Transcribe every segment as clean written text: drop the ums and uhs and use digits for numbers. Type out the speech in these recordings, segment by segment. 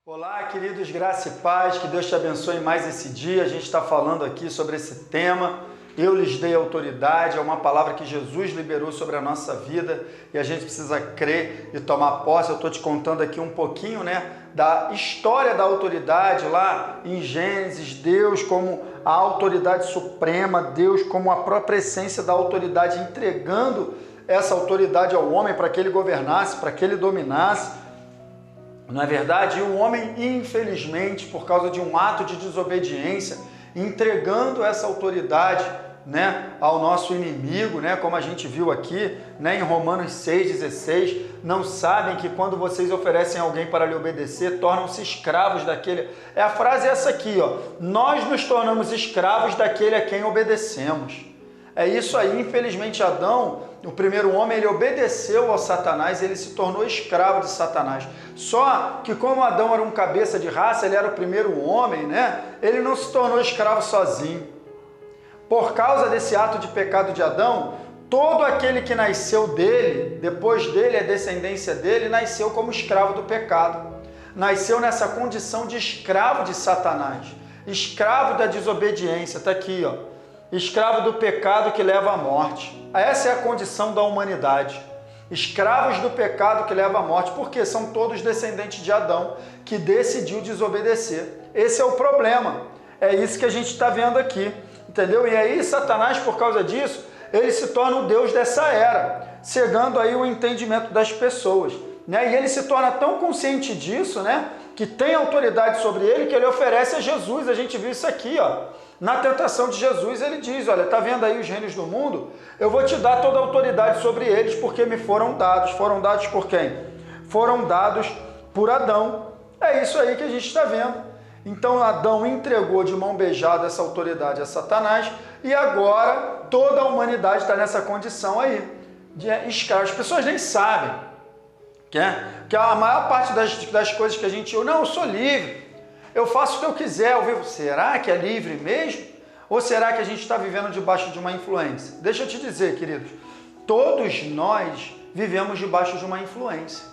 Olá, queridos, graça e paz, que Deus te abençoe mais esse dia. A gente está falando aqui sobre esse tema. Eu lhes dei autoridade, é uma palavra que Jesus liberou sobre a nossa vida e a gente precisa crer e tomar posse. Eu estou te contando aqui um pouquinho, da história da autoridade lá em Gênesis, Deus como a autoridade suprema, Deus como a própria essência da autoridade, entregando essa autoridade ao homem para que ele governasse, para que ele dominasse. Não é verdade? E o homem, infelizmente, por causa de um ato de desobediência, entregando essa autoridade, ao nosso inimigo, como a gente viu aqui, em Romanos 6,16, não sabem que quando vocês oferecem alguém para lhe obedecer, tornam-se escravos daquele... A frase é essa aqui, nós nos tornamos escravos daquele a quem obedecemos. É isso aí, infelizmente Adão, o primeiro homem, ele obedeceu ao Satanás, ele se tornou escravo de Satanás. Só que como Adão era um cabeça de raça, ele era o primeiro homem, ele não se tornou escravo sozinho. Por causa desse ato de pecado de Adão, todo aquele que nasceu dele, depois dele, a descendência dele, nasceu como escravo do pecado. Nasceu nessa condição de escravo de Satanás, escravo da desobediência, está aqui, escravo do pecado que leva à morte. Essa é a condição da humanidade. Escravos do pecado que leva à morte, porque são todos descendentes de Adão, que decidiu desobedecer. Esse é o problema. É isso que a gente está vendo aqui, entendeu? E aí Satanás, por causa disso, ele se torna o Deus dessa era, cegando aí o entendimento das pessoas. E ele se torna tão consciente disso, que tem autoridade sobre ele, que ele oferece a Jesus. A gente viu isso aqui, na tentação de Jesus, ele diz, olha, está vendo aí os reinos do mundo? Eu vou te dar toda a autoridade sobre eles, porque me foram dados. Foram dados por quem? Foram dados por Adão. É isso aí que a gente está vendo. Então Adão entregou de mão beijada essa autoridade a Satanás e agora toda a humanidade está nessa condição aí, de escravo. As pessoas nem sabem que a maior parte das coisas que a gente ouve, não, eu sou livre. Eu faço o que eu quiser, eu vivo. Será que é livre mesmo? Ou será que a gente está vivendo debaixo de uma influência? Deixa eu te dizer, queridos, todos nós vivemos debaixo de uma influência.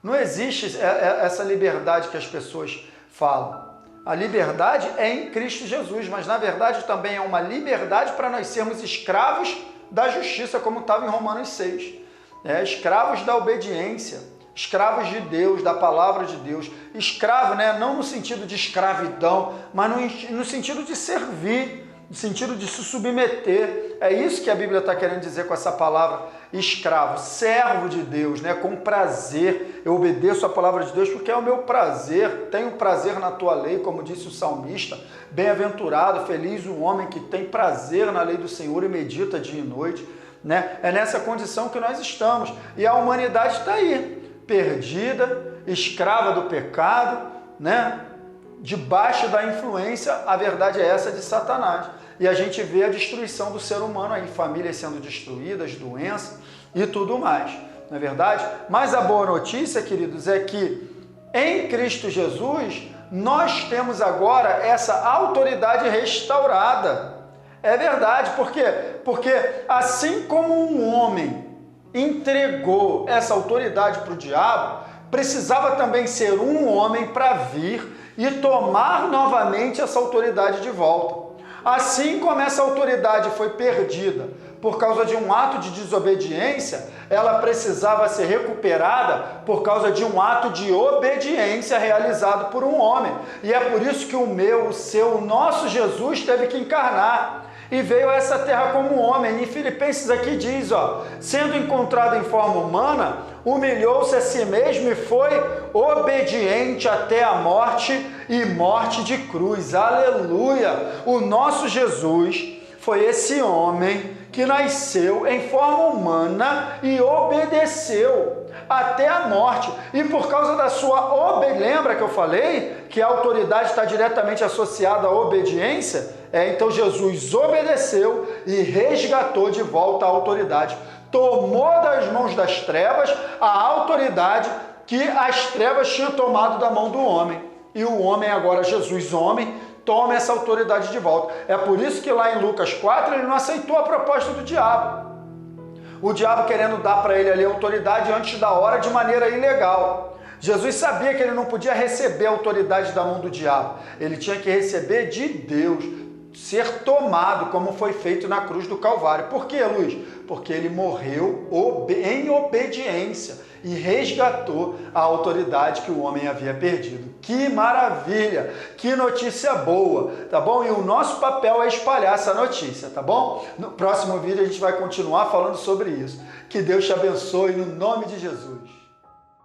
Não existe essa liberdade que as pessoas falam. A liberdade é em Cristo Jesus, mas na verdade também é uma liberdade para nós sermos escravos da justiça, como estava em Romanos 6. Escravos da obediência. Escravos de Deus, da palavra de Deus. Escravo, não no sentido de escravidão, mas no sentido de servir, no sentido de se submeter. É isso que a Bíblia está querendo dizer com essa palavra escravo, servo de Deus, com prazer. Eu obedeço a palavra de Deus porque é o meu prazer, tenho prazer na tua lei, como disse o salmista. Bem-aventurado, feliz o homem que tem prazer na lei do Senhor e medita dia e noite. É nessa condição que nós estamos. E a humanidade está aí, perdida, escrava do pecado, debaixo da influência, a verdade é essa, de Satanás. E a gente vê a destruição do ser humano aí, famílias sendo destruídas, doenças e tudo mais, não é verdade? Mas a boa notícia, queridos, é que em Cristo Jesus nós temos agora essa autoridade restaurada. É verdade, por quê? Porque assim como um homem entregou essa autoridade para o diabo, precisava também ser um homem para vir e tomar novamente essa autoridade de volta. Assim como essa autoridade foi perdida por causa de um ato de desobediência, ela precisava ser recuperada por causa de um ato de obediência realizado por um homem. E é por isso que o nosso Jesus teve que encarnar e veio a essa terra como homem. E Filipenses aqui diz, sendo encontrado em forma humana, humilhou-se a si mesmo e foi obediente até a morte e morte de cruz. Aleluia! O nosso Jesus foi esse homem que nasceu em forma humana e obedeceu até a morte. E por causa da sua obediência, lembra que eu falei que a autoridade está diretamente associada à obediência? Então Jesus obedeceu e resgatou de volta a autoridade. Tomou das mãos das trevas a autoridade que as trevas tinham tomado da mão do homem. E o homem agora, Jesus, homem, toma essa autoridade de volta. É por isso que lá em Lucas 4 ele não aceitou a proposta do diabo. O diabo querendo dar para ele ali autoridade antes da hora de maneira ilegal. Jesus sabia que ele não podia receber a autoridade da mão do diabo, ele tinha que receber de Deus, ser tomado, como foi feito na cruz do Calvário. Por quê, Luiz? Porque ele morreu em obediência e resgatou a autoridade que o homem havia perdido. Que maravilha! Que notícia boa, tá bom? E o nosso papel é espalhar essa notícia, tá bom? No próximo vídeo a gente vai continuar falando sobre isso. Que Deus te abençoe no nome de Jesus.